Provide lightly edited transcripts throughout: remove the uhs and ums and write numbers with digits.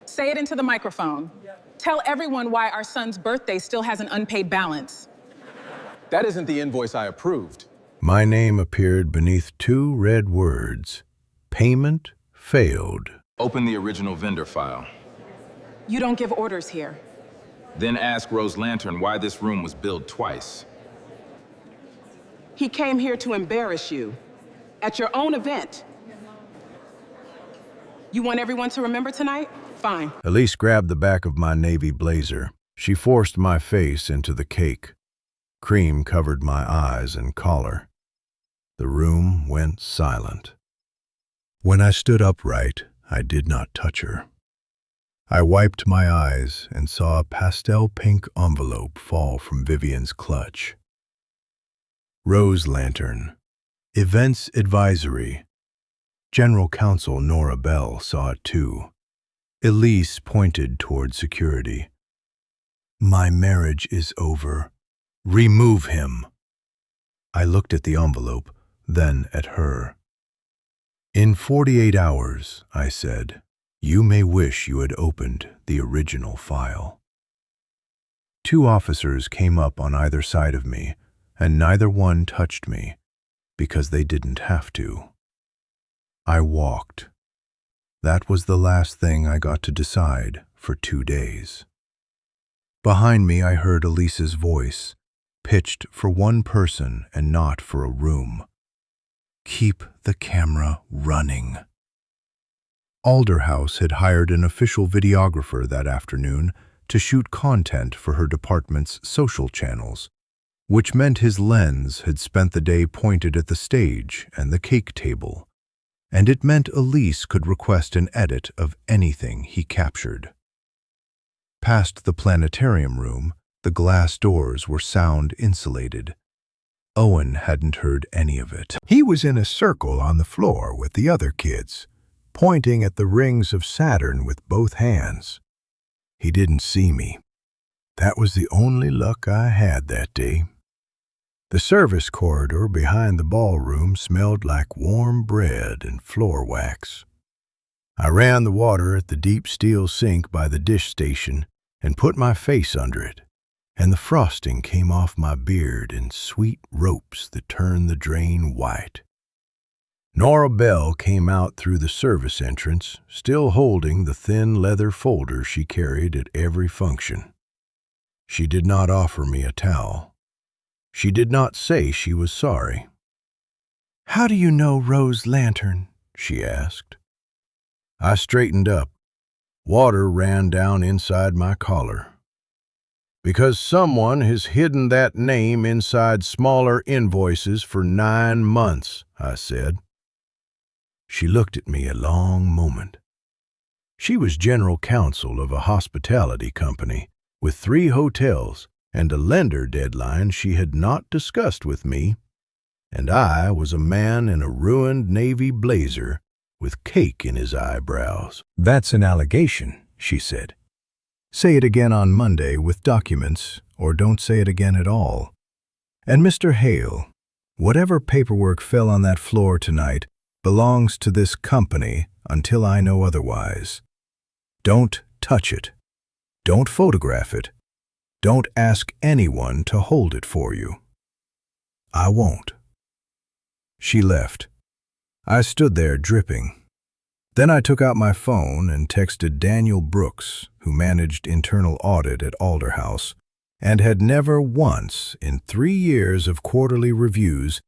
Say it into the microphone. Tell everyone why our son's birthday still has an unpaid balance. That isn't the invoice I approved. My name appeared beneath two red words. Payment failed. Open the original vendor file. You don't give orders here. Then ask Rose Lantern why this room was billed twice. He came here to embarrass you at your own event. You want everyone to remember tonight? Fine. Elise grabbed the back of my navy blazer. She forced my face into the cake. Cream covered my eyes and collar. The room went silent. When I stood upright, I did not touch her. I wiped my eyes and saw a pastel pink envelope fall from Vivian's clutch. Rose Lantern. Events Advisory. General Counsel Nora Bell saw it too. Elise pointed toward security. My marriage is over. Remove him. I looked at the envelope, then at her. In 48 hours, I said, you may wish you had opened the original file. Two officers came up on either side of me, and neither one touched me, because they didn't have to. I walked. That was the last thing I got to decide for 2 days. Behind me I heard Elise's voice, pitched for one person and not for a room. Keep the camera running. Alderhouse had hired an official videographer that afternoon to shoot content for her department's social channels, which meant his lens had spent the day pointed at the stage and the cake table, and it meant Elise could request an edit of anything he captured. Past the planetarium room, the glass doors were sound insulated. Owen hadn't heard any of it. He was in a circle on the floor with the other kids, pointing at the rings of Saturn with both hands. He didn't see me. That was the only luck I had that day. The service corridor behind the ballroom smelled like warm bread and floor wax. I ran the water at the deep steel sink by the dish station and put my face under it, and the frosting came off my beard in sweet ropes that turned the drain white. Nora Bell came out through the service entrance, still holding the thin leather folder she carried at every function. She did not offer me a towel. She did not say she was sorry. "How do you know Rose Lantern?" she asked. I straightened up. Water ran down inside my collar. "Because someone has hidden that name inside smaller invoices for 9 months, I said. She looked at me a long moment. She was general counsel of a hospitality company with 3 hotels and a lender deadline she had not discussed with me, and I was a man in a ruined navy blazer with cake in his eyebrows. "That's an allegation," she said. "Say it again on Monday with documents, or don't say it again at all. And Mr. Hale, whatever paperwork fell on that floor tonight belongs to this company until I know otherwise. Don't touch it. Don't photograph it. Don't ask anyone to hold it for you." "I won't." She left. I stood there dripping. Then I took out my phone and texted Daniel Brooks, who managed internal audit at Alderhouse, and had never once, in 3 years of quarterly reviews,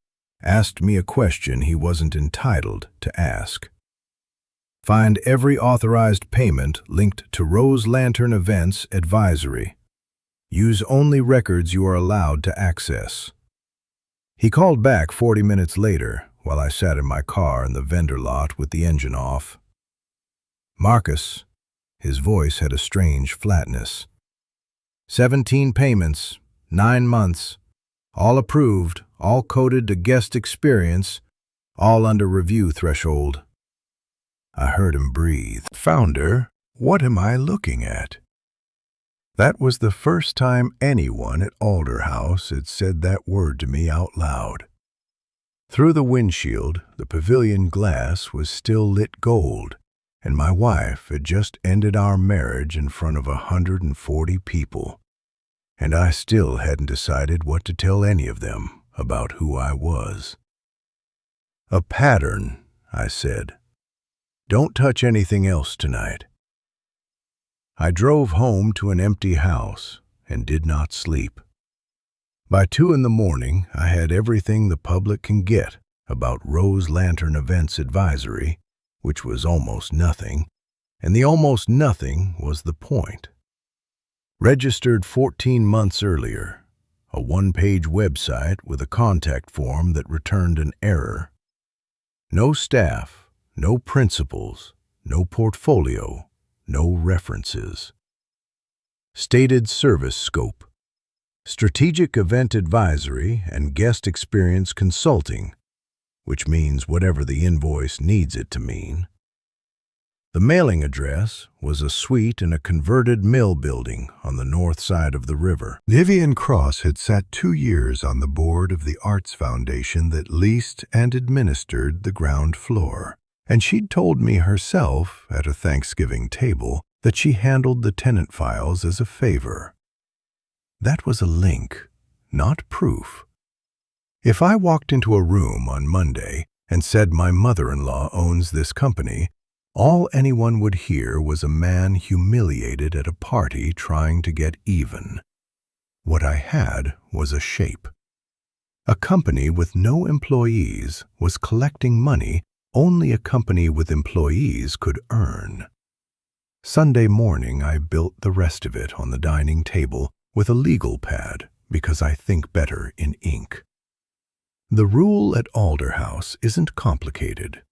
asked me a question he wasn't entitled to ask. "Find every authorized payment linked to Rose Lantern Events Advisory. Use only records you are allowed to access." He called back 40 minutes later while I sat in my car in the vendor lot with the engine off. "Marcus," his voice had a strange flatness. 17 payments, 9 months, all approved, all coded to guest experience, all under review threshold." I heard him breathe. "Founder, what am I looking at?" That was the first time anyone at Alderhouse had said that word to me out loud. Through the windshield, the pavilion glass was still lit gold, and my wife had just ended our marriage in front of 140 people, and I still hadn't decided what to tell any of them about who I was. "A pattern," I said. "Don't touch anything else tonight." I drove home to an empty house and did not sleep. By 2 in the morning, I had everything the public can get about Rose Lantern Events Advisory, which was almost nothing, and the almost nothing was the point. Registered 14 months earlier, a one-page website with a contact form that returned an error. No staff, no principals, no portfolio, no references. Stated service scope: strategic event advisory and guest experience consulting, which means whatever the invoice needs it to mean. The mailing address was a suite in a converted mill building on the north side of the river. Vivian Cross had sat 2 years on the board of the Arts Foundation that leased and administered the ground floor, and she'd told me herself at a Thanksgiving table that she handled the tenant files as a favor. That was a link, not proof. If I walked into a room on Monday and said my mother-in-law owns this company, all anyone would hear was a man humiliated at a party trying to get even. What I had was a shape. A company with no employees was collecting money only a company with employees could earn. Sunday morning, I built the rest of it on the dining table with a legal pad because I think better in ink. The rule at Alder House isn't complicated.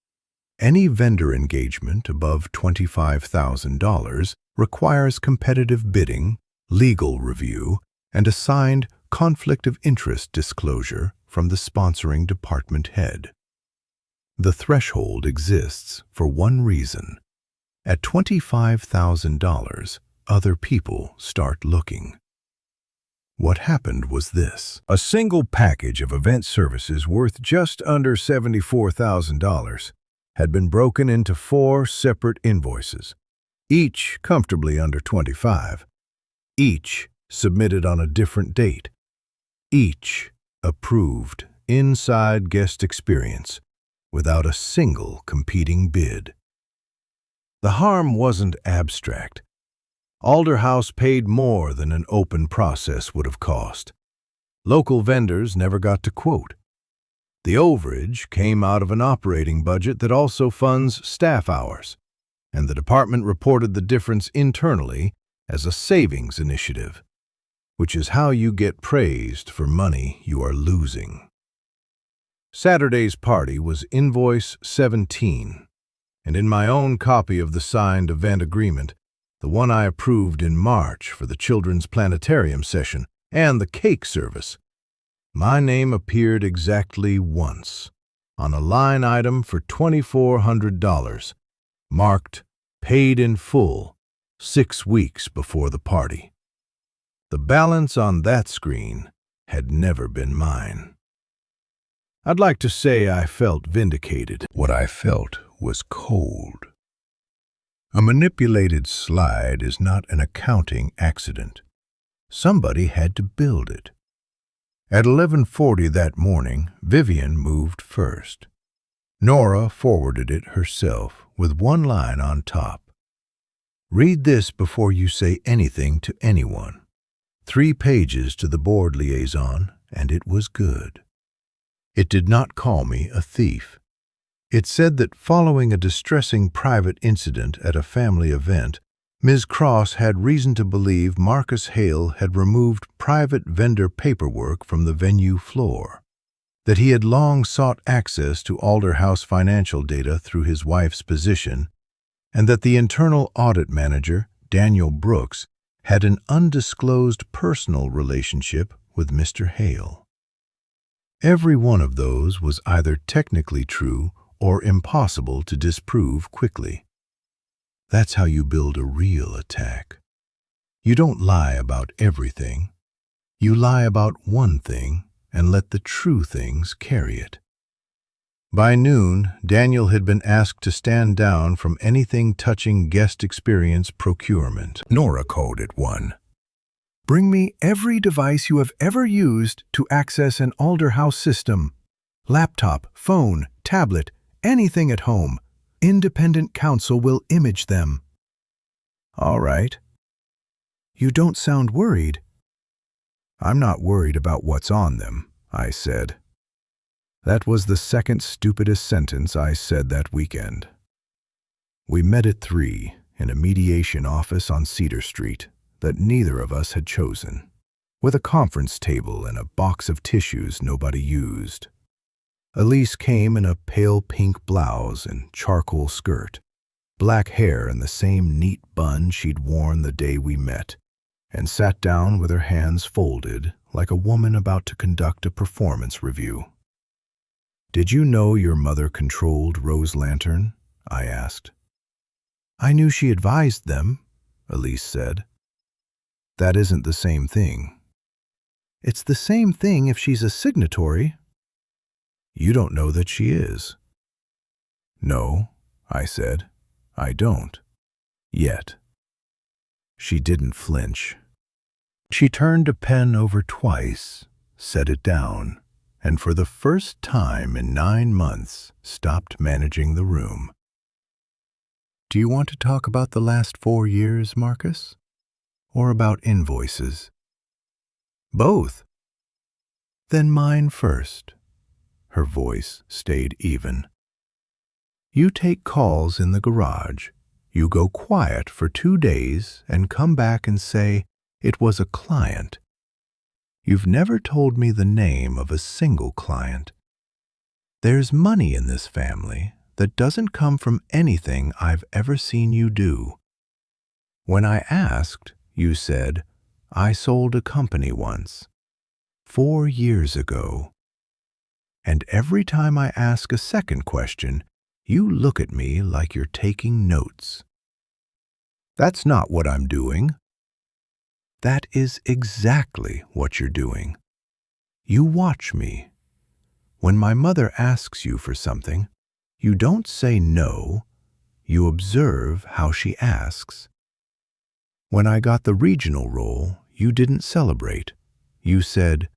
Any vendor engagement above $25,000 requires competitive bidding, legal review, and a signed conflict of interest disclosure from the sponsoring department head. The threshold exists for one reason. At $25,000, other people start looking. What happened was this. A single package of event services worth just under $74,000 had been broken into 4 separate invoices, each comfortably under $25,000, each submitted on a different date, each approved inside guest experience without a single competing bid. The harm wasn't abstract. Alder House paid more than an open process would have cost. Local vendors never got to quote. The overage came out of an operating budget that also funds staff hours, and the department reported the difference internally as a savings initiative, which is how you get praised for money you are losing. Saturday's party was invoice 17, and in my own copy of the signed event agreement, the one I approved in March for the children's planetarium session and the cake service, my name appeared exactly once, on a line item for $2,400, marked paid in full, 6 weeks before the party. The balance on that screen had never been mine. I'd like to say I felt vindicated. What I felt was cold. A manipulated slide is not an accounting accident. Somebody had to build it. At 11:40 that morning, Vivian moved first. Nora forwarded it herself with one line on top. Read this before you say anything to anyone. 3 pages to the board liaison, and it was good. It did not call me a thief. It said that following a distressing private incident at a family event, Ms. Cross had reason to believe Marcus Hale had removed private vendor paperwork from the venue floor, that he had long sought access to Alder House financial data through his wife's position, and that the internal audit manager, Daniel Brooks, had an undisclosed personal relationship with Mr. Hale. Every one of those was either technically true or impossible to disprove quickly. That's how you build a real attack. You don't lie about everything. You lie about one thing and let the true things carry it. By noon, Daniel had been asked to stand down from anything touching guest experience procurement. Nora coded one. Bring me every device you have ever used to access an Alder House system. Laptop, phone, tablet, anything at home. Independent counsel will image them. All right. You don't sound worried. I'm not worried about what's on them, I said. That was the second stupidest sentence I said that weekend. We met at 3 in a mediation office on Cedar Street that neither of us had chosen, with a conference table and a box of tissues nobody used. Elise came in a pale pink blouse and charcoal skirt, black hair in the same neat bun she'd worn the day we met, and sat down with her hands folded like a woman about to conduct a performance review. Did you know your mother controlled Rose Lantern? I asked. I knew she advised them, Elise said. That isn't the same thing. It's the same thing if she's a signatory. You don't know that she is. No, I said, I don't. Yet. She didn't flinch. She turned a pen over twice, set it down, and for the first time in 9 months, stopped managing the room. Do you want to talk about the last 4 years, Marcus? Or about invoices? Both. Then mine first. Her voice stayed even. You take calls in the garage. You go quiet for 2 days and come back and say, it was a client. You've never told me the name of a single client. There's money in this family that doesn't come from anything I've ever seen you do. When I asked, you said, I sold a company once, 4 years ago. And every time I ask a second question, you look at me like you're taking notes. That's not what I'm doing. That is exactly what you're doing. You watch me. When my mother asks you for something, you don't say no, you observe how she asks. When I got the regional role, you didn't celebrate. You said,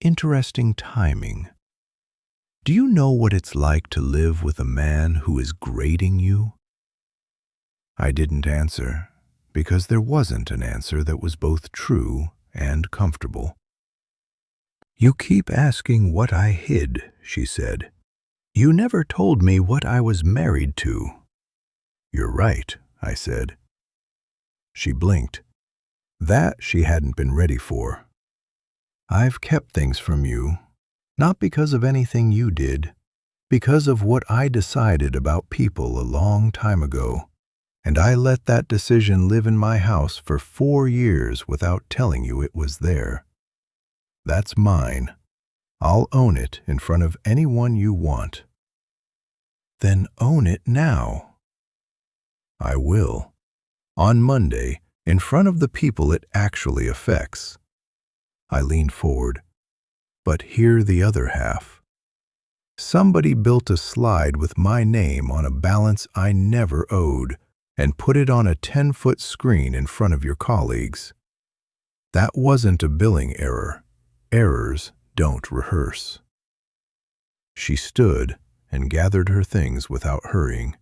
interesting timing. Do you know what it's like to live with a man who is grading you? I didn't answer, because there wasn't an answer that was both true and comfortable. You keep asking what I hid, she said. You never told me what I was married to. You're right, I said. She blinked. That she hadn't been ready for. I've kept things from you, not because of anything you did, because of what I decided about people a long time ago. And I let that decision live in my house for 4 years without telling you it was there. That's mine. I'll own it in front of anyone you want. Then own it now. I will. On Monday, in front of the people it actually affects. I leaned forward. But hear the other half. Somebody built a slide with my name on a balance I never owed, and put it on a 10-foot screen in front of your colleagues. That wasn't a billing error. Errors don't rehearse. She stood and gathered her things without hurrying.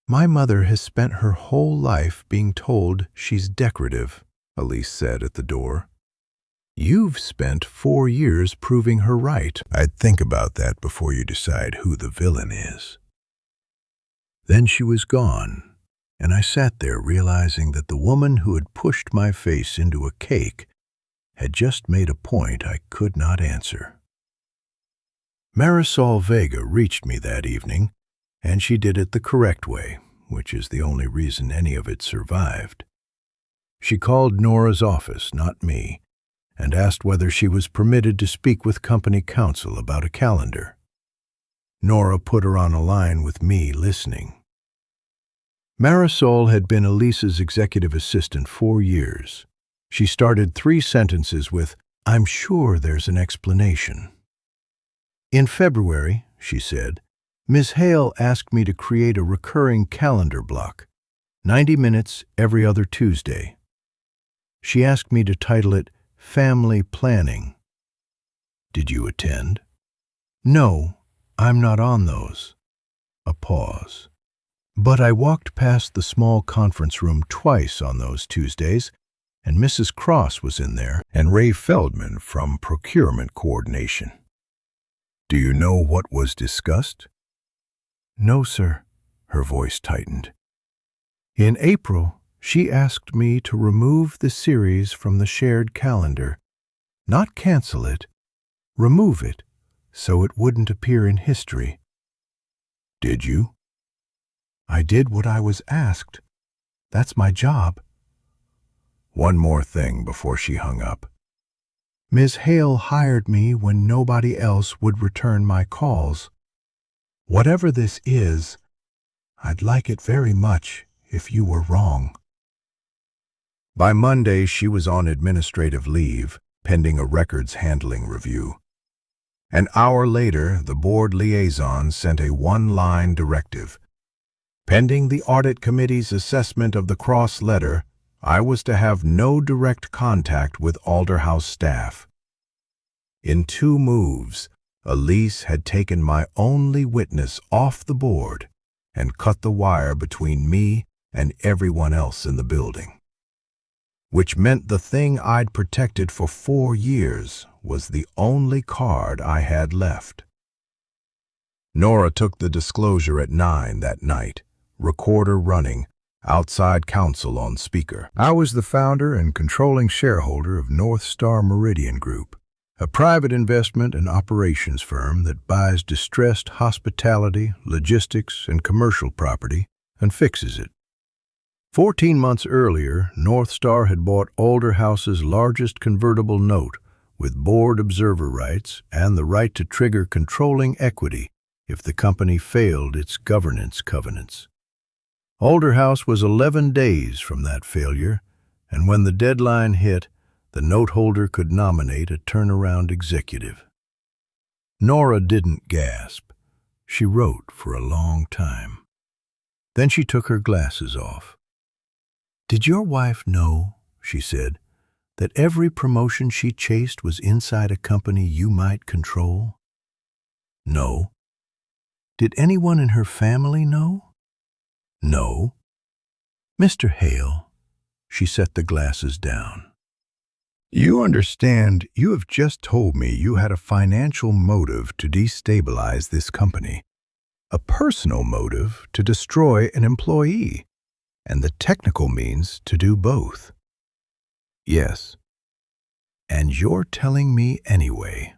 My mother has spent her whole life being told she's decorative, Elise said at the door. You've spent 4 years proving her right. I'd think about that before you decide who the villain is. Then she was gone. And I sat there realizing that the woman who had pushed my face into a cake had just made a point I could not answer. Marisol Vega reached me that evening, and she did it the correct way, which is the only reason any of it survived. She called Nora's office, not me, and asked whether she was permitted to speak with company counsel about a calendar. Nora put her on a line with me listening. Marisol had been Elise's executive assistant 4 years. She started 3 sentences with, I'm sure there's an explanation. In February, she said, Ms. Hale asked me to create a recurring calendar block, 90 minutes every other Tuesday. She asked me to title it Family Planning. Did you attend? No, I'm not on those. A pause. But I walked past the small conference room twice on those Tuesdays, and Mrs. Cross was in there, and Ray Feldman from Procurement Coordination. Do you know what was discussed? No, sir. Her voice tightened. In April, she asked me to remove the series from the shared calendar. Not cancel it, remove it, so it wouldn't appear in history. Did you? I did what I was asked. That's my job. One more thing before she hung up. Ms. Hale hired me when nobody else would return my calls. Whatever this is, I'd like it very much if you were wrong. By Monday, she was on administrative leave, pending a records handling review. An hour later, the board liaison sent a one-line directive. Pending the audit committee's assessment of the Cross letter, I was to have no direct contact with Alderhouse staff. In 2 moves, Elise had taken my only witness off the board and cut the wire between me and everyone else in the building. Which meant the thing I'd protected for 4 years was the only card I had left. Nora took the disclosure at 9 that night, recorder running, outside counsel on speaker. I was the founder and controlling shareholder of North Star Meridian Group, a private investment and operations firm that buys distressed hospitality, logistics, and commercial property and fixes it. 14 months earlier, North Star had bought Alderhouse's largest convertible note with board observer rights and the right to trigger controlling equity if the company failed its governance covenants. Alderhouse was 11 days from that failure, and when the deadline hit, the note holder could nominate a turnaround executive. Nora didn't gasp. She wrote for a long time. Then she took her glasses off. Did your wife know, she said, that every promotion she chased was inside a company you might control? No. Did anyone in her family know? No. Mr. Hale, she set the glasses down. You understand, you have just told me you had a financial motive to destabilize this company, a personal motive to destroy an employee, and the technical means to do both. Yes. And you're telling me anyway.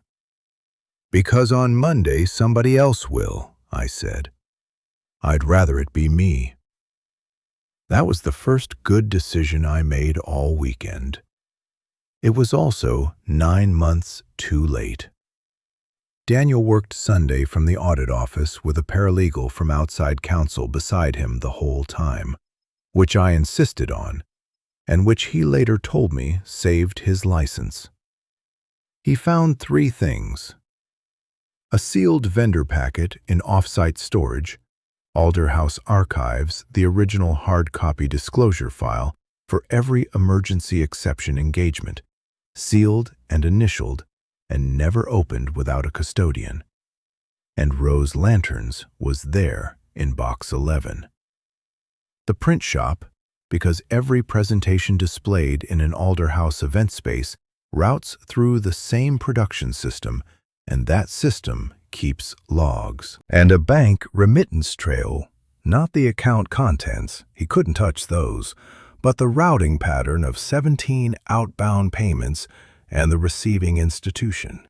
Because on Monday somebody else will, I said. I'd rather it be me. That was the first good decision I made all weekend. It was also 9 months too late. Daniel worked Sunday from the audit office with a paralegal from outside counsel beside him the whole time, which I insisted on, and which he later told me saved his license. He found 3 things: a sealed vendor packet in off-site storage, Alderhouse archives the original hard copy disclosure file for every emergency exception engagement, sealed and initialed and never opened without a custodian. And Rose Lanterns was there in box 11. The print shop, because every presentation displayed in an Alderhouse event space routes through the same production system, and that system keeps logs. And a bank remittance trail, not the account contents, he couldn't touch those, but the routing pattern of 17 outbound payments and the receiving institution.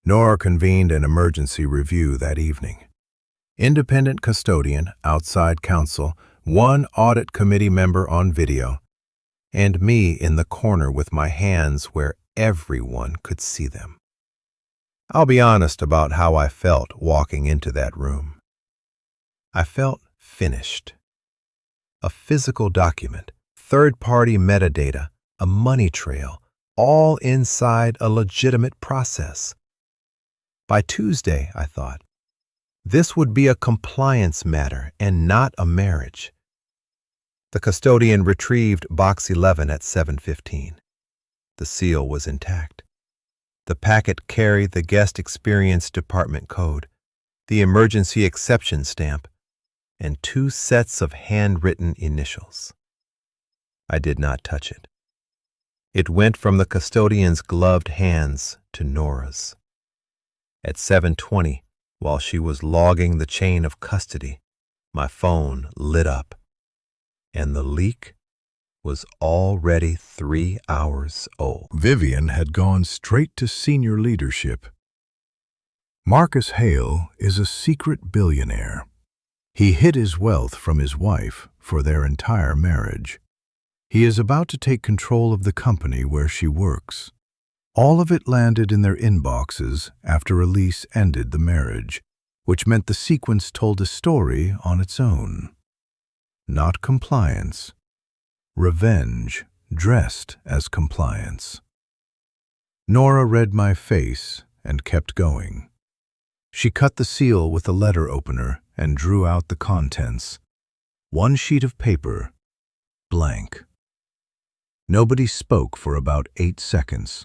Nora convened an emergency review that evening. Independent custodian, outside counsel, 1 audit committee member on video, and me in the corner with my hands where everyone could see them. I'll be honest about how I felt walking into that room. I felt finished. A physical document, third-party metadata, a money trail, all inside a legitimate process. By Tuesday, I thought, this would be a compliance matter and not a marriage. The custodian retrieved box 11 at 7:15. The seal was intact. The packet carried the guest experience department code, the emergency exception stamp, and 2 sets of handwritten initials. I did not touch it. It went from the custodian's gloved hands to Nora's. At 7:20, while she was logging the chain of custody, my phone lit up, and the leak was already 3 hours old. Vivian had gone straight to senior leadership. Marcus Hale is a secret billionaire. He hid his wealth from his wife for their entire marriage. He is about to take control of the company where she works. All of it landed in their inboxes after Elise ended the marriage, which meant the sequence told a story on its own. Not compliance. Revenge dressed as compliance. Nora read my face and kept going. She cut the seal with a letter opener and drew out the contents. 1 sheet of paper, blank. Nobody spoke for about 8 seconds.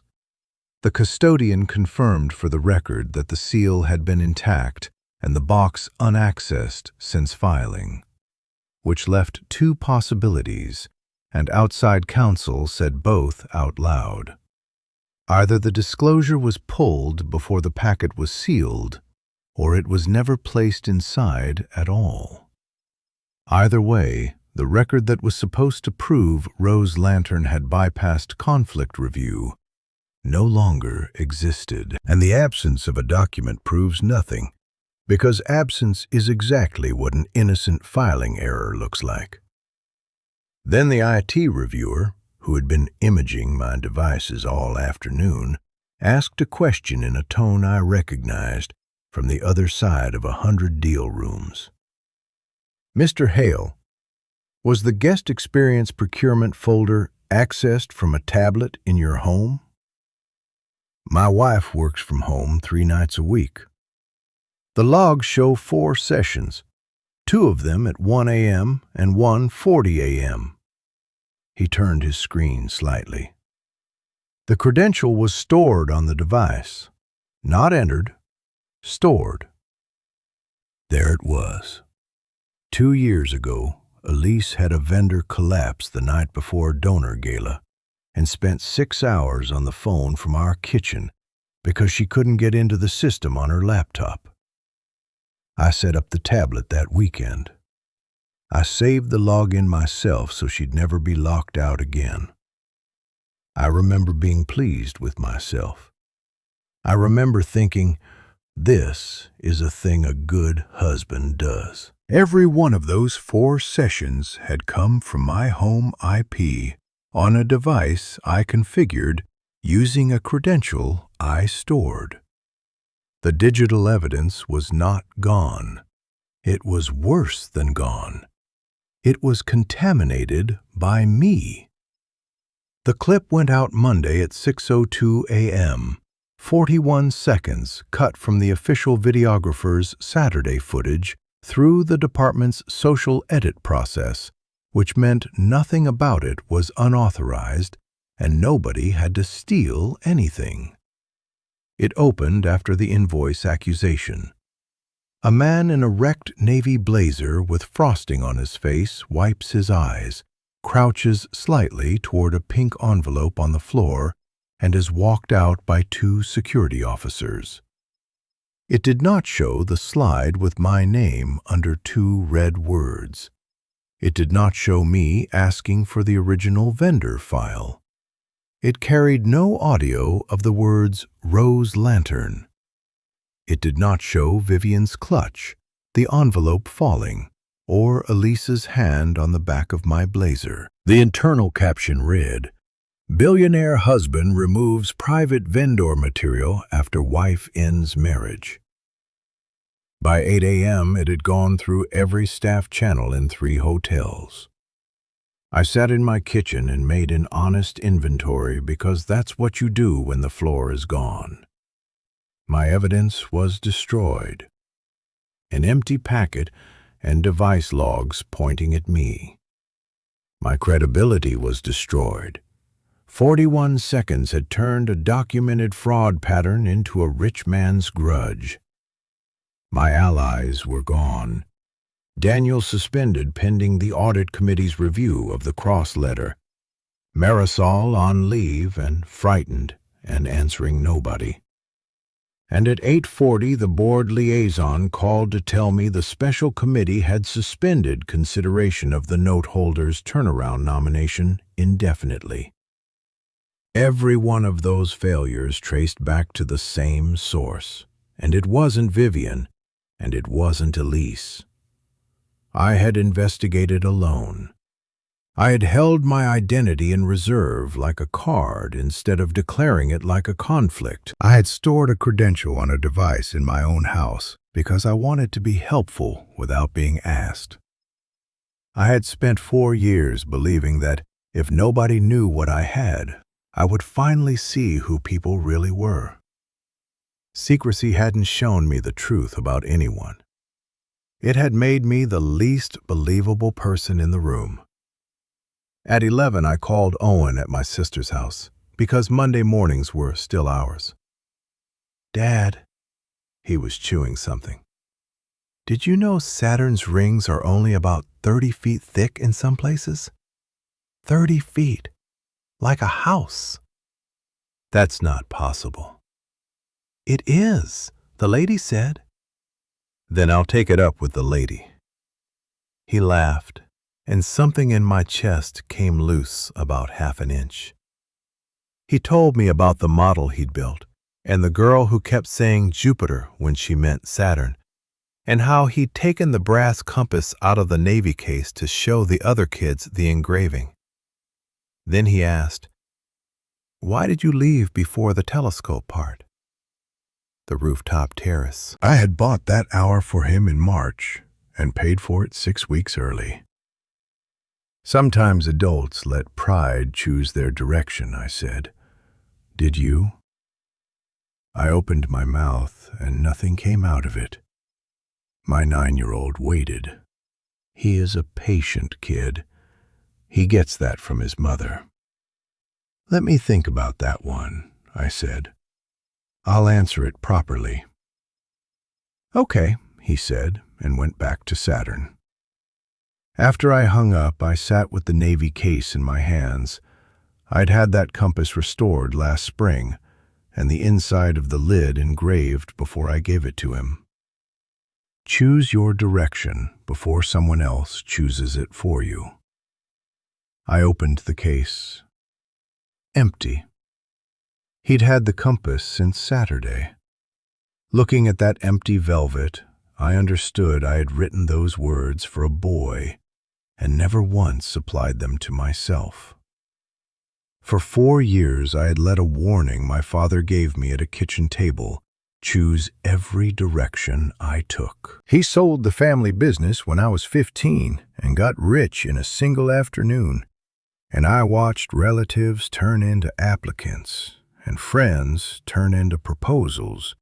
The custodian confirmed for the record that the seal had been intact and the box unaccessed since filing, which left 2 possibilities, and outside counsel said both out loud. Either the disclosure was pulled before the packet was sealed, or it was never placed inside at all. Either way, the record that was supposed to prove Rose Lantern had bypassed conflict review no longer existed. And the absence of a document proves nothing, because absence is exactly what an innocent filing error looks like. Then the IT reviewer, who had been imaging my devices all afternoon, asked a question in a tone I recognized from the other side of 100 deal rooms. Mr. Hale, was the guest experience procurement folder accessed from a tablet in your home? My wife works from home 3 nights a week. The logs show 4 sessions, 2 of them at 1 a.m. and 1:40 a.m. He turned his screen slightly. The credential was stored on the device, not entered, stored. There it was. 2 years ago, Elise had a vendor collapse the night before a donor gala and spent 6 hours on the phone from our kitchen because she couldn't get into the system on her laptop. I set up the tablet that weekend. I saved the login myself so she'd never be locked out again. I remember being pleased with myself. I remember thinking, this is a thing a good husband does. Every one of those 4 sessions had come from my home IP on a device I configured using a credential I stored. The digital evidence was not gone. It was worse than gone. It was contaminated by me. The clip went out Monday at 6:02 a.m., 41 seconds cut from the official videographer's Saturday footage through the department's social edit process, which meant nothing about it was unauthorized and nobody had to steal anything. It opened after the invoice accusation. A man in a wrecked navy blazer with frosting on his face wipes his eyes, crouches slightly toward a pink envelope on the floor, and is walked out by 2 security officers. It did not show the slide with my name under 2 red words. It did not show me asking for the original vendor file. It carried no audio of the words Rose Lantern. It did not show Vivian's clutch, the envelope falling, or Elise's hand on the back of my blazer. The internal caption read, "Billionaire husband removes private vendor material after wife ends marriage." By 8 a.m., it had gone through every staff channel in 3 hotels. I sat in my kitchen and made an honest inventory because that's what you do when the floor is gone. My evidence was destroyed. An empty packet and device logs pointing at me. My credibility was destroyed. 41 seconds had turned a documented fraud pattern into a rich man's grudge. My allies were gone. Daniel suspended pending the audit committee's review of the cross letter. Marisol on leave and frightened and answering nobody. And at 8:40 the board liaison called to tell me the special committee had suspended consideration of the note holder's turnaround nomination indefinitely. Every one of those failures traced back to the same source, and it wasn't Vivian, and it wasn't Elise. I had investigated alone. I had held my identity in reserve like a card instead of declaring it like a conflict. I had stored a credential on a device in my own house because I wanted to be helpful without being asked. I had spent 4 years believing that if nobody knew what I had, I would finally see who people really were. Secrecy hadn't shown me the truth about anyone. It had made me the least believable person in the room. At 11, I called Owen at my sister's house because Monday mornings were still ours. "Dad," he was chewing something. "Did you know Saturn's rings are only about 30 feet thick in some places? 30 feet. Like a house." "That's not possible." "It is, the lady said." "Then I'll take it up with the lady." He laughed, and something in my chest came loose about half an inch. He told me about the model he'd built, and the girl who kept saying Jupiter when she meant Saturn, and how he'd taken the brass compass out of the Navy case to show the other kids the engraving. Then he asked, "Why did you leave before the telescope part?" "The rooftop terrace." I had bought that hour for him in March and paid for it 6 weeks early. "Sometimes adults let pride choose their direction," I said. "Did you?" I opened my mouth and nothing came out of it. My 9-year-old waited. He is a patient kid. He gets that from his mother. "Let me think about that one," I said. "I'll answer it properly." "Okay," he said, and went back to Saturn. After I hung up, I sat with the Navy case in my hands. I'd had that compass restored last spring, and the inside of the lid engraved before I gave it to him. Choose your direction before someone else chooses it for you. I opened the case. Empty. He'd had the compass since Saturday. Looking at that empty velvet, I understood I had written those words for a boy and never once applied them to myself. For 4 years I had let a warning my father gave me at a kitchen table choose every direction I took. He sold the family business when I was 15 and got rich in a single afternoon, and I watched relatives turn into applicants and friends turn into proposals,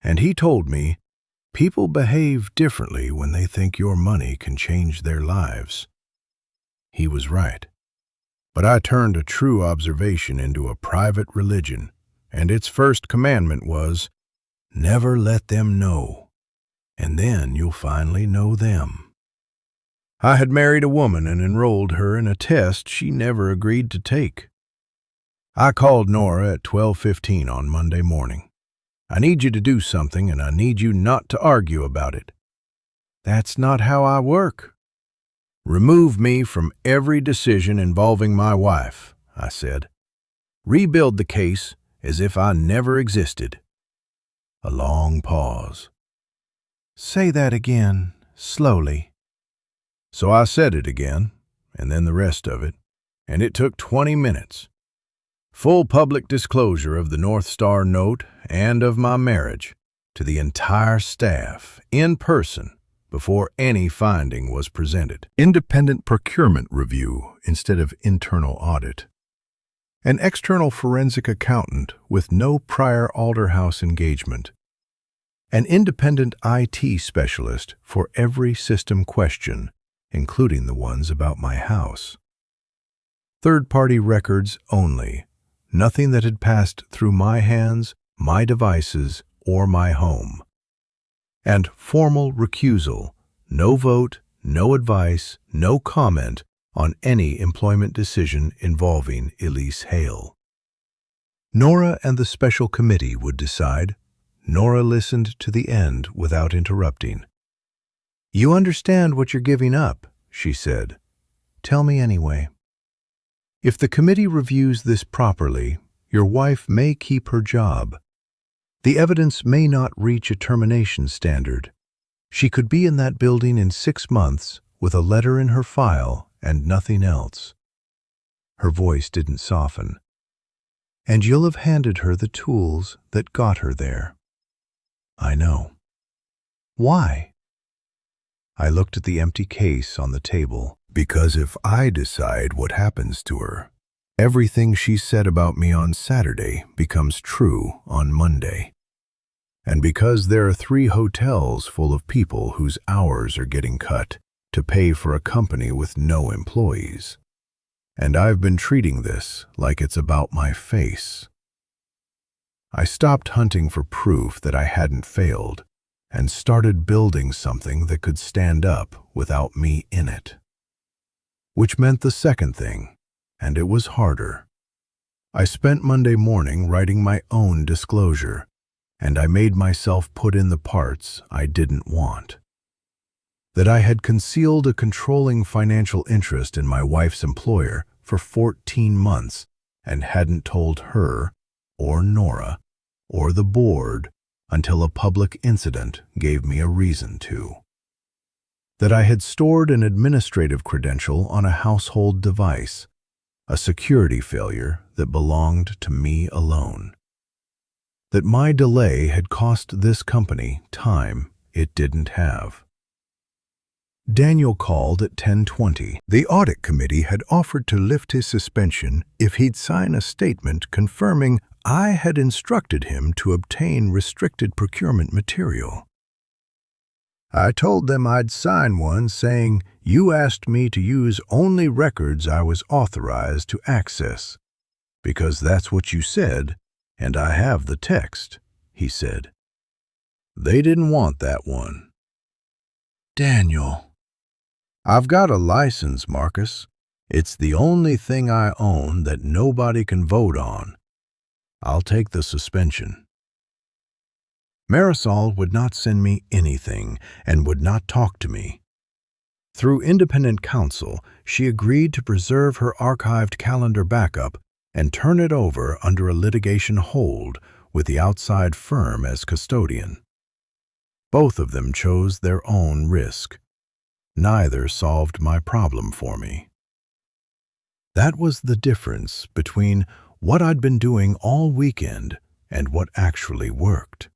and he told me, people behave differently when they think your money can change their lives. He was right. But I turned a true observation into a private religion, and its first commandment was, never let them know, and then you'll finally know them. I had married a woman and enrolled her in a test she never agreed to take. I called Nora at 12:15 on Monday morning. "I need you to do something, and I need you not to argue about it." "That's not how I work." "Remove me from every decision involving my wife," I said. "Rebuild the case as if I never existed." A long pause. "Say that again, slowly." So I said it again, and then the rest of it, and it took 20 minutes. Full public disclosure of the North Star note and of my marriage to the entire staff, in person, before any finding was presented. Independent procurement review instead of internal audit. An external forensic accountant with no prior Alderhouse engagement an independent IT specialist for every system question, including the ones about my house. Third-party records only, nothing that had passed through my hands, my devices, or my home. And formal recusal, no vote, no advice, no comment on any employment decision involving Elise Hale. Nora and the special committee would decide. Nora listened to the end without interrupting. "You understand what you're giving up," she said. "Tell me anyway. If the committee reviews this properly, your wife may keep her job. The evidence may not reach a termination standard. She could be in that building in 6 months with a letter in her file and nothing else." Her voice didn't soften. "And you'll have handed her the tools that got her there." "I know." "Why?" I looked at the empty case on the table. "Because if I decide what happens to her, everything she said about me on Saturday becomes true on Monday. And because there are 3 hotels full of people whose hours are getting cut to pay for a company with no employees. And I've been treating this like it's about my face." I stopped hunting for proof that I hadn't failed and started building something that could stand up without me in it. Which meant the second thing, and it was harder. I spent Monday morning writing my own disclosure, and I made myself put in the parts I didn't want. That I had concealed a controlling financial interest in my wife's employer for 14 months and hadn't told her, or Nora, or the board until a public incident gave me a reason to. That I had stored an administrative credential on a household device, a security failure that belonged to me alone. That my delay had cost this company time it didn't have. Daniel called at 10:20. The audit committee had offered to lift his suspension if he'd sign a statement confirming I had instructed him to obtain restricted procurement material. I told them I'd sign one saying, "You asked me to use only records I was authorized to access, because that's what you said, and I have the text," he said. They didn't want that one. "Daniel, I've got a license, Marcus. It's the only thing I own that nobody can vote on. I'll take the suspension." Marisol would not send me anything and would not talk to me. Through independent counsel, she agreed to preserve her archived calendar backup and turn it over under a litigation hold with the outside firm as custodian. Both of them chose their own risk. Neither solved my problem for me. That was the difference between what I'd been doing all weekend and what actually worked.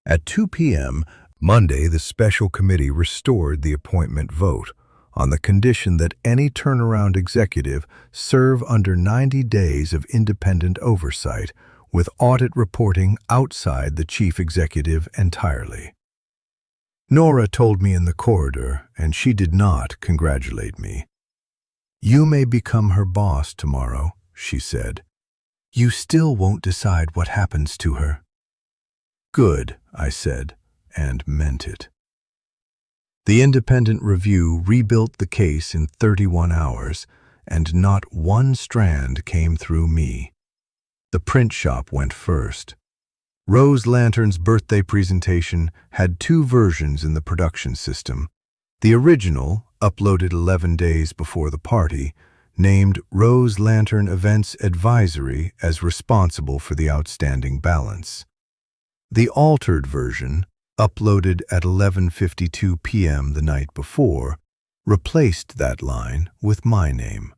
At 2 p.m. Monday, the special committee restored the appointment vote on the condition that any turnaround executive serve under 90 days of independent oversight, with audit reporting outside the chief executive entirely. Nora told me in the corridor, and she did not congratulate me. "You may become her boss tomorrow," she said. "You still won't decide what happens to her." "Good," I said, and meant it. The independent review rebuilt the case in 31 hours, and not one strand came through me. The print shop went first. Rose Lantern's birthday presentation had 2 versions in the production system. The original, uploaded 11 days before the party, named Rose Lantern Events Advisory as responsible for the outstanding balance. The altered version, uploaded at 11:52 p.m. the night before, replaced that line with my name.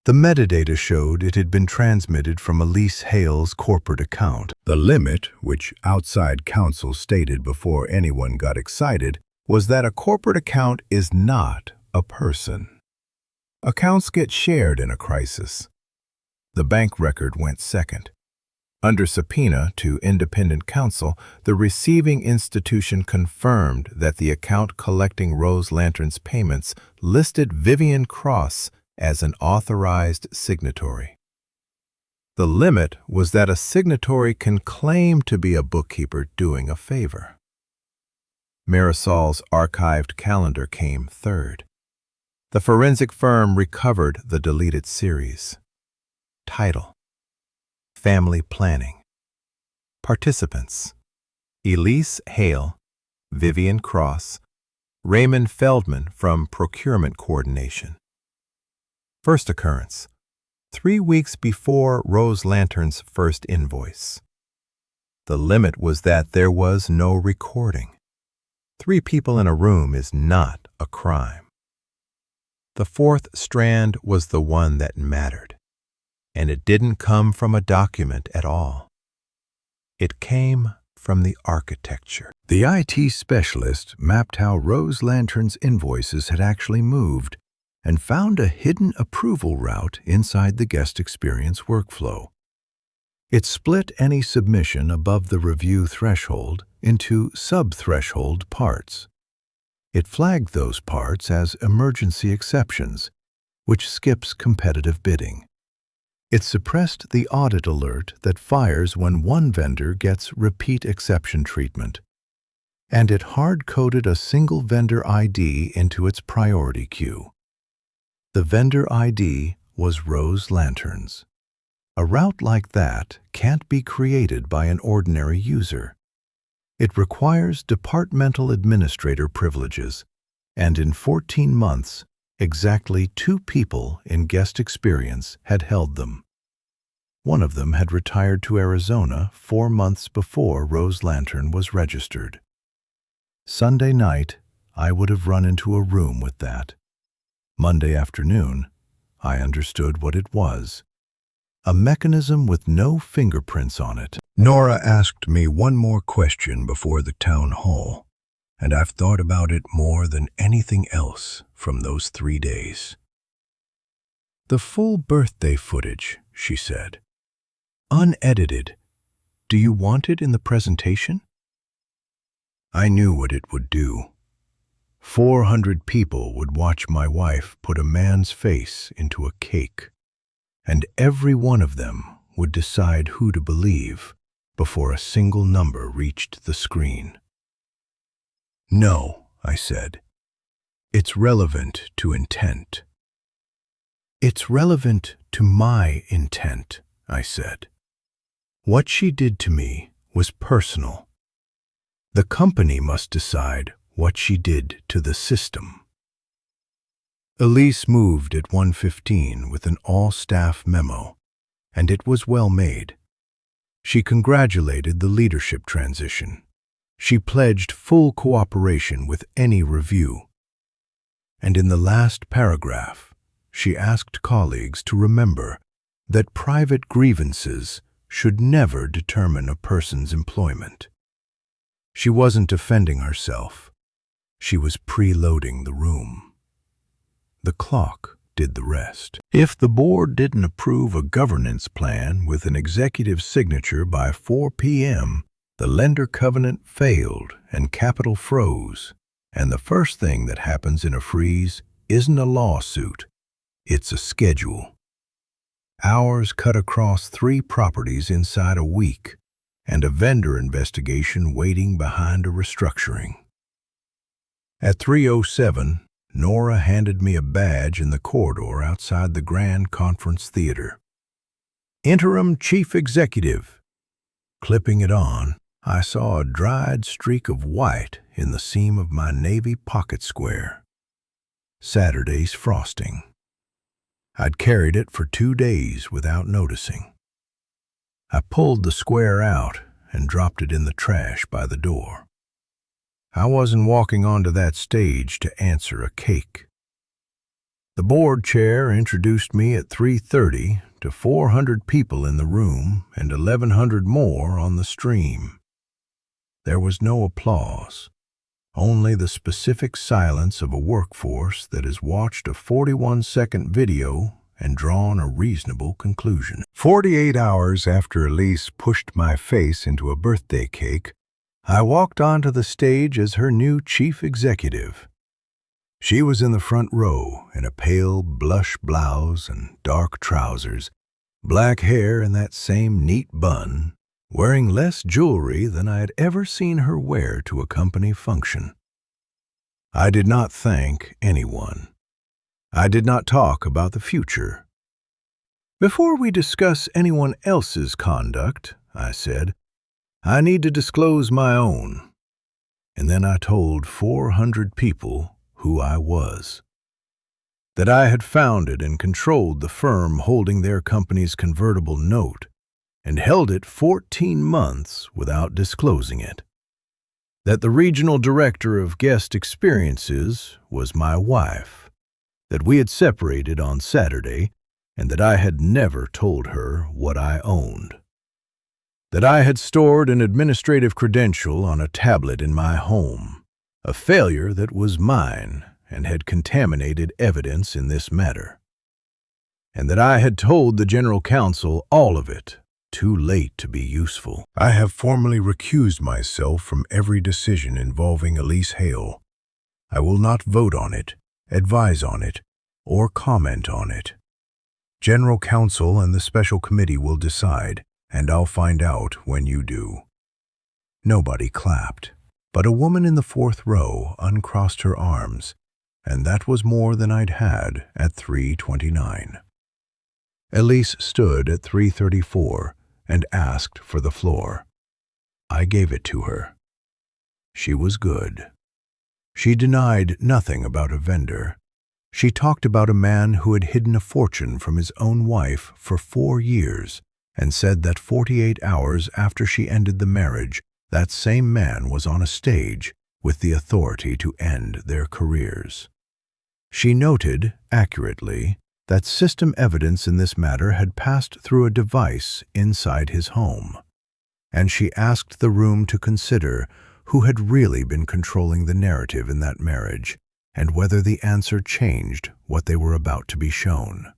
The metadata showed it had been transmitted from Elise Hale's corporate account. The limit, which outside counsel stated before anyone got excited, was that a corporate account is not a person. Accounts get shared in a crisis. The bank record went second. Under subpoena to independent counsel, the receiving institution confirmed that the account collecting Rose Lantern's payments listed Vivian Cross as an authorized signatory. The limit was that a signatory can claim to be a bookkeeper doing a favor. Marisol's archived calendar came third. The forensic firm recovered the deleted series. Title: Family Planning. Participants: Elise Hale, Vivian Cross, Raymond Feldman from Procurement Coordination. First occurrence: 3 weeks before Rose Lantern's first invoice. The limit was that there was no recording. 3 people in a room is not a crime. The fourth strand was the one that mattered, and it didn't come from a document at all. It came from the architecture. The IT specialist mapped how Rose Lantern's invoices had actually moved and found a hidden approval route inside the guest experience workflow. It split any submission above the review threshold into sub-threshold parts. It flagged those parts as emergency exceptions, which skips competitive bidding. It suppressed the audit alert that fires when one vendor gets repeat exception treatment. And it hard-coded a single vendor ID into its priority queue. The vendor ID was Rose Lantern's. A route like that can't be created by an ordinary user. It requires departmental administrator privileges, and in 14 months, exactly 2 people in guest experience had held them. One of them had retired to Arizona 4 months before Rose Lantern was registered. Sunday night, I would have run into a room with that. Monday afternoon, I understood what it was. A mechanism with no fingerprints on it. Nora asked me one more question before the town hall, and I've thought about it more than anything else from those 3 days. The full birthday footage, she said. Unedited. Do you want it in the presentation? I knew what it would do. 400 people would watch my wife put a man's face into a cake, and every one of them would decide who to believe before a single number reached the screen. No, I said. It's relevant to intent. It's relevant to my intent, I said. What she did to me was personal. The company must decide what she did to the system. Elise moved at 1:15 with an all-staff memo, and it was well made. She congratulated the leadership transition. She pledged full cooperation with any review. And in the last paragraph, she asked colleagues to remember that private grievances should never determine a person's employment. She wasn't defending herself. She was preloading the room. The clock did the rest. If the board didn't approve a governance plan with an executive signature by 4 p.m., the lender covenant failed and capital froze. And the first thing that happens in a freeze isn't a lawsuit. It's a schedule. Hours cut across 3 properties inside a week, and a vendor investigation waiting behind a restructuring. At 3:07, Nora handed me a badge in the corridor outside the Grand Conference Theater. Interim Chief Executive. Clipping it on, I saw a dried streak of white in the seam of my navy pocket square. Saturday's frosting. I'd carried it for 2 days without noticing. I pulled the square out and dropped it in the trash by the door. I wasn't walking onto that stage to answer a cake. The board chair introduced me at 3:30 to 400 people in the room and 1,100 more on the stream. There was no applause, only the specific silence of a workforce that has watched a 41-second video and drawn a reasonable conclusion. 48 hours after Elise pushed my face into a birthday cake, I walked onto the stage as her new chief executive. She was in the front row in a pale blush blouse and dark trousers, black hair in that same neat bun, wearing less jewelry than I had ever seen her wear to a company function. I did not thank anyone. I did not talk about the future. Before we discuss anyone else's conduct, I said, I need to disclose my own. And then I told 400 people who I was. That I had founded and controlled the firm holding their company's convertible note, and held it 14 months without disclosing it. That the regional director of guest experiences was my wife, that we had separated on Saturday, and that I had never told her what I owned. That I had stored an administrative credential on a tablet in my home, a failure that was mine and had contaminated evidence in this matter. And that I had told the general counsel all of it, too late to be useful. I have formally recused myself from every decision involving Elise Hale. I will not vote on it, advise on it, or comment on it. General counsel and the special committee will decide, and I'll find out when you do. Nobody clapped, but a woman in the fourth row uncrossed her arms, and that was more than I'd had at 3:29. Elise stood at 3:34 and asked for the floor. I gave it to her. She was good. She denied nothing about a vendor. She talked about a man who had hidden a fortune from his own wife for 4 years and said that 48 hours after she ended the marriage, that same man was on a stage with the authority to end their careers. She noted, accurately, that system evidence in this matter had passed through a device inside his home, and she asked the room to consider who had really been controlling the narrative in that marriage and whether the answer changed what they were about to be shown.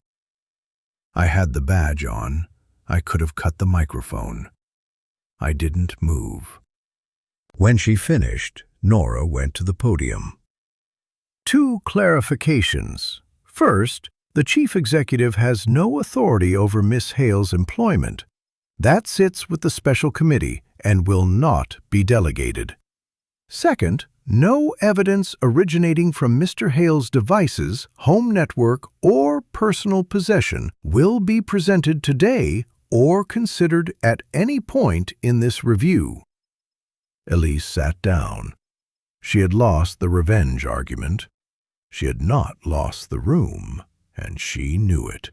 I had the badge on. I could have cut the microphone. I didn't move. When she finished, Nora went to the podium. 2 clarifications. First, the chief executive has no authority over Miss Hale's employment. That sits with the special committee and will not be delegated. Second, no evidence originating from Mr. Hale's devices, home network, or personal possession will be presented today or considered at any point in this review. Elise sat down. She had lost the revenge argument. She had not lost the room, and she knew it.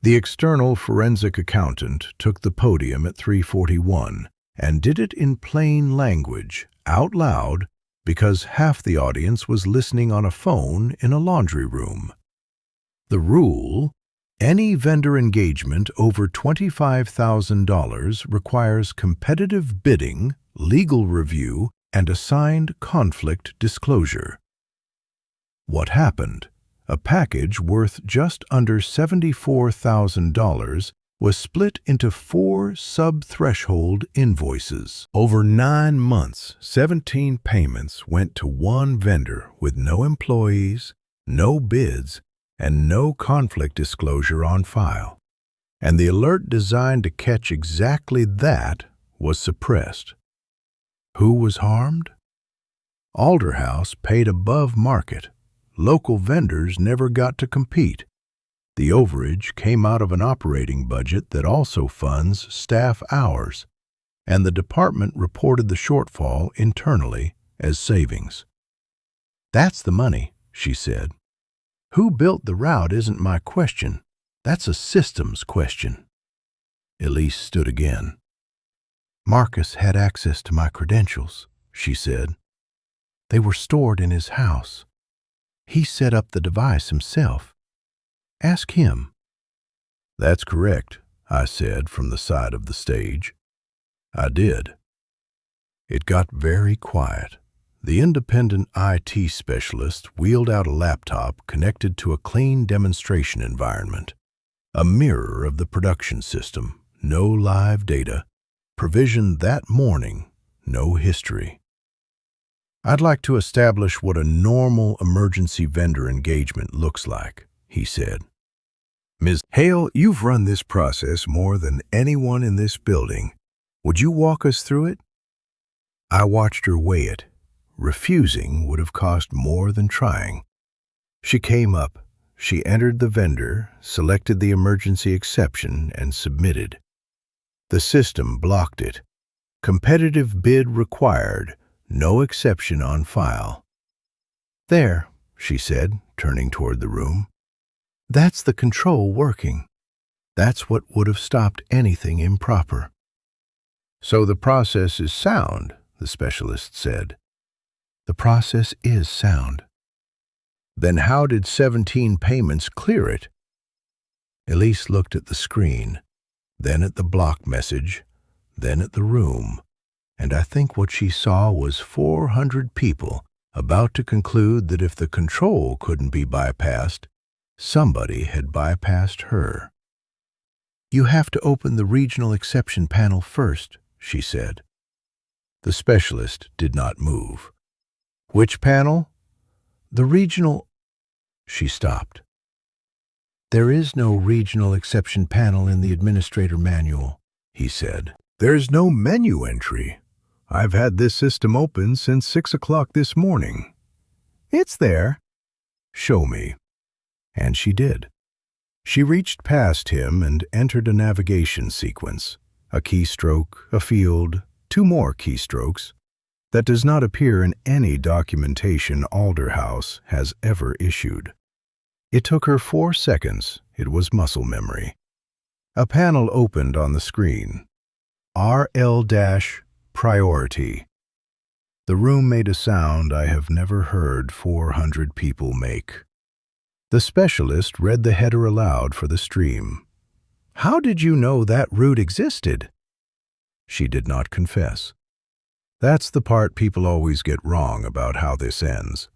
The external forensic accountant took the podium at 3:41 and did it in plain language, out loud, because half the audience was listening on a phone in a laundry room. The rule: any vendor engagement over $25,000 requires competitive bidding, legal review, and assigned conflict disclosure. What happened? A package worth just under $74,000 was split into 4 sub-threshold invoices. Over 9 months, 17 payments went to one vendor with no employees, no bids, and no conflict disclosure on file. And the alert designed to catch exactly that was suppressed. Who was harmed? Alderhouse paid above market. Local vendors never got to compete. The overage came out of an operating budget that also funds staff hours, and the department reported the shortfall internally as savings. That's the money, she said. Who built the route isn't my question. That's a systems question. Elise stood again. Marcus had access to my credentials, she said. They were stored in his house. He set up the device himself. Ask him. That's correct, I said from the side of the stage. I did. It got very quiet. The independent IT specialist wheeled out a laptop connected to a clean demonstration environment, a mirror of the production system, no live data, provisioned that morning, no history. "I'd like to establish what a normal emergency vendor engagement looks like," he said. "Ms. Hale, you've run this process more than anyone in this building. Would you walk us through it?" I watched her weigh it. Refusing would have cost more than trying. She came up. She entered the vendor, selected the emergency exception, and submitted. The system blocked it. "Competitive bid required. No exception on file." "There," she said, turning toward the room. "That's the control working. That's what would have stopped anything improper." "So the process is sound," the specialist said. "The process is sound." "Then how did 17 payments clear it?" Elise looked at the screen, then at the block message, then at the room, and I think what she saw was 400 people about to conclude that if the control couldn't be bypassed, somebody had bypassed her. "You have to open the regional exception panel first," she said. The specialist did not move. "Which panel?" "The regional—" She stopped. "There is no regional exception panel in the administrator manual," he said. "There's no menu entry. I've had this system open since 6 o'clock this morning." "It's there." "Show me." And she did. She reached past him and entered a navigation sequence, a keystroke, a field, 2 more keystrokes, that does not appear in any documentation Alderhouse has ever issued. It took her 4 seconds. It was muscle memory. A panel opened on the screen. RL-priority. The room made a sound I have never heard 400 people make. The specialist read the header aloud for the stream. "How did you know that route existed?" She did not confess. That's the part people always get wrong about how this ends.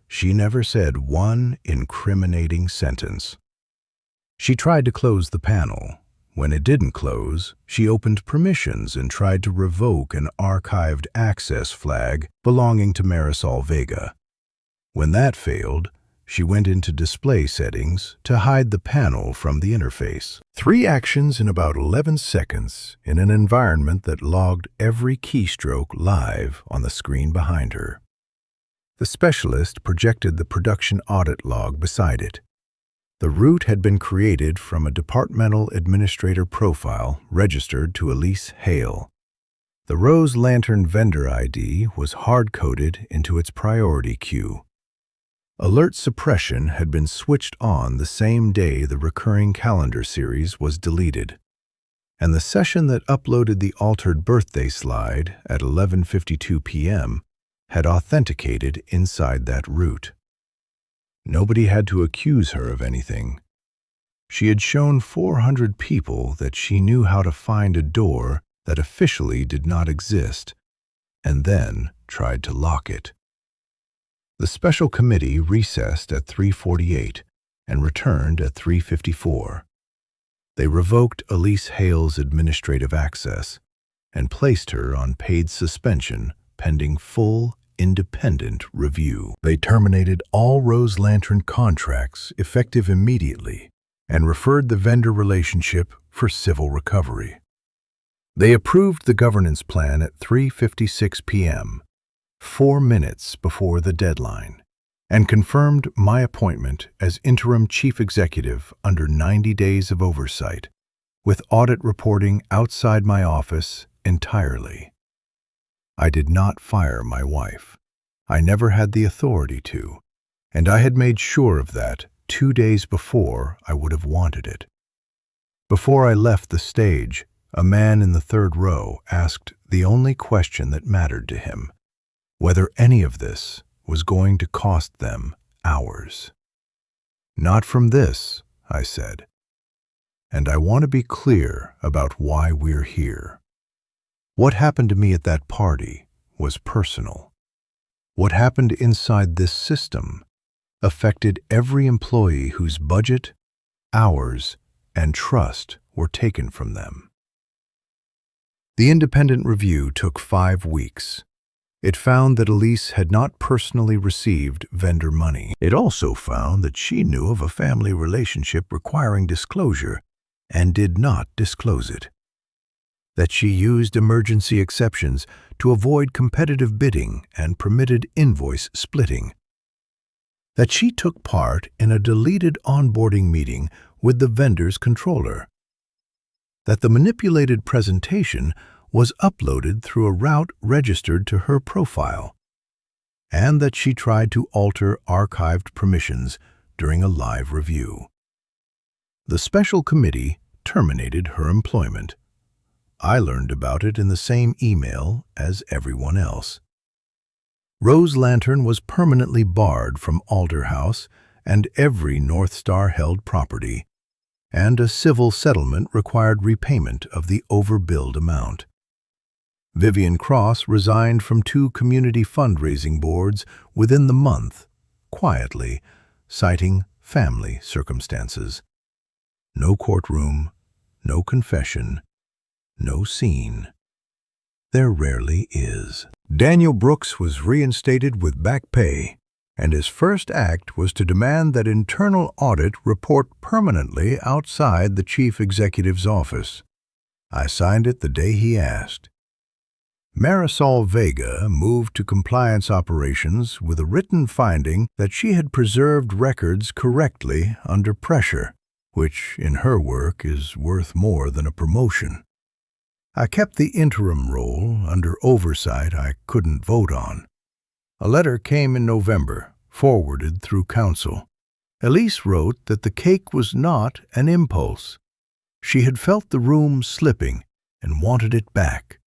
She never said one incriminating sentence. She tried to close the panel. When it didn't close, she opened permissions and tried to revoke an archived access flag belonging to Marisol Vega. When that failed, she went into display settings to hide the panel from the interface. 3 actions in about 11 seconds in an environment that logged every keystroke live on the screen behind her. The specialist projected the production audit log beside it. The route had been created from a departmental administrator profile registered to Elise Hale. The Rose Lantern vendor ID was hard-coded into its priority queue. Alert suppression had been switched on the same day the recurring calendar series was deleted, and the session that uploaded the altered birthday slide at 11:52 p.m. had authenticated inside that route. Nobody had to accuse her of anything. She had shown 400 people that she knew how to find a door that officially did not exist, and then tried to lock it. The special committee recessed at 3:48 and returned at 3:54. They revoked Elise Hale's administrative access and placed her on paid suspension pending full, independent review. They terminated all Rose Lantern contracts effective immediately and referred the vendor relationship for civil recovery. They approved the governance plan at 3:56 p.m., 4 minutes before the deadline, and confirmed my appointment as interim chief executive under 90 days of oversight, with audit reporting outside my office entirely. I did not fire my wife. I never had the authority to, and I had made sure of that 2 days before I would have wanted it. Before I left the stage, a man in the 3rd row asked the only question that mattered to him, whether any of this was going to cost them hours. "Not from this," I said. "And I want to be clear about why we're here. What happened to me at that party was personal. What happened inside this system affected every employee whose budget, hours, and trust were taken from them. The independent review took 5 weeks. It found that Elise had not personally received vendor money. It also found that she knew of a family relationship requiring disclosure and did not disclose it. That she used emergency exceptions to avoid competitive bidding and permitted invoice splitting. That she took part in a deleted onboarding meeting with the vendor's controller. That the manipulated presentation was uploaded through a route registered to her profile, and that she tried to alter archived permissions during a live review. The special committee terminated her employment. I learned about it in the same email as everyone else. Rose Lantern was permanently barred from Alder House and every North Star-held property, and a civil settlement required repayment of the overbilled amount. Vivian Cross resigned from 2 community fundraising boards within the month, quietly, citing family circumstances. No courtroom, no confession, no scene. There rarely is. Daniel Brooks was reinstated with back pay, and his first act was to demand that internal audit report permanently outside the chief executive's office. I signed it the day he asked. Marisol Vega moved to compliance operations with a written finding that she had preserved records correctly under pressure, which in her work is worth more than a promotion. I kept the interim role under oversight I couldn't vote on. A letter came in November, forwarded through counsel. Elise wrote that the cake was not an impulse. She had felt the room slipping and wanted it back,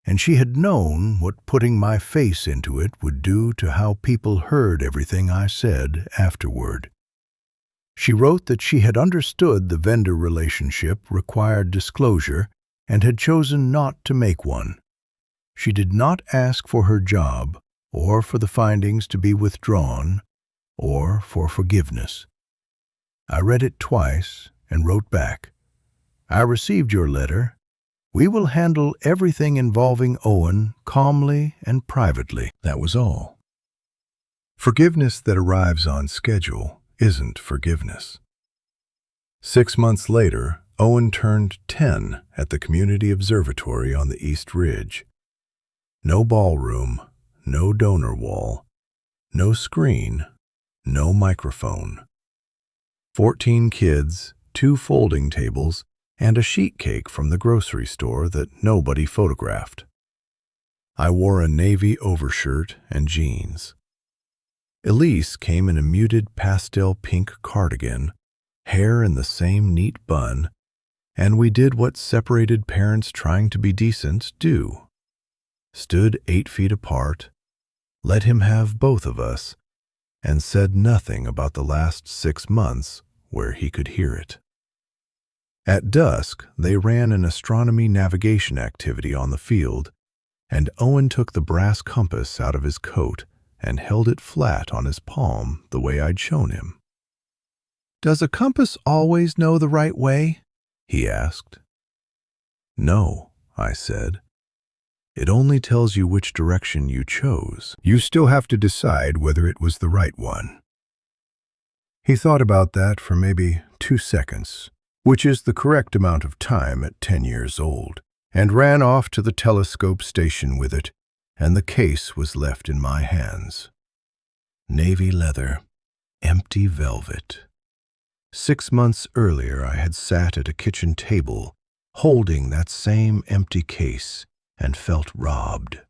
and she had known what putting my face into it would do to how people heard everything I said afterward. She wrote that she had understood the vendor relationship required disclosure and had chosen not to make one. She did not ask for her job, or for the findings to be withdrawn, or for forgiveness. I read it twice and wrote back, "I received your letter. We will handle everything involving Owen calmly and privately." That was all. Forgiveness that arrives on schedule isn't forgiveness. 6 months later, Owen turned 10 at the Community Observatory on the East Ridge. No ballroom, no donor wall, no screen, no microphone. 14 kids, 2 folding tables, and a sheet cake from the grocery store that nobody photographed. I wore a navy overshirt and jeans. Elise came in a muted pastel pink cardigan, hair in the same neat bun, and we did what separated parents trying to be decent do. Stood 8 feet apart, let him have both of us, and said nothing about the last 6 months where he could hear it. At dusk, they ran an astronomy navigation activity on the field, and Owen took the brass compass out of his coat and held it flat on his palm the way I'd shown him. "Does a compass always know the right way?" he asked. "No," I said. "It only tells you which direction you chose. You still have to decide whether it was the right one." He thought about that for maybe 2 seconds, which is the correct amount of time at 10 years old, and ran off to the telescope station with it, and the case was left in my hands. Navy leather, empty velvet. 6 months earlier, I had sat at a kitchen table, holding that same empty case, and felt robbed.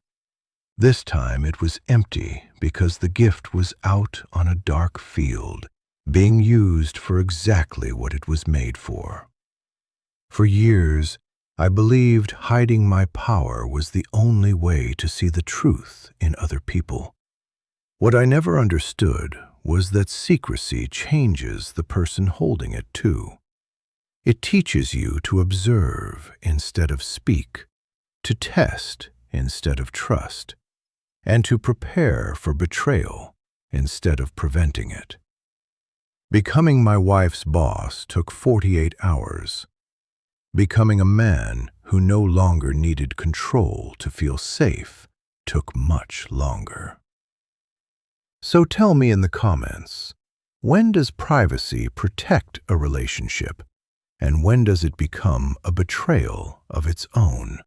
This time it was empty because the gift was out on a dark field, being used for exactly what it was made for. For years, I believed hiding my power was the only way to see the truth in other people. What I never understood was that secrecy changes the person holding it too. It teaches you to observe instead of speak, to test instead of trust, and to prepare for betrayal instead of preventing it. Becoming my wife's boss took 48 hours. Becoming a man who no longer needed control to feel safe took much longer. So tell me in the comments, when does privacy protect a relationship, and when does it become a betrayal of its own?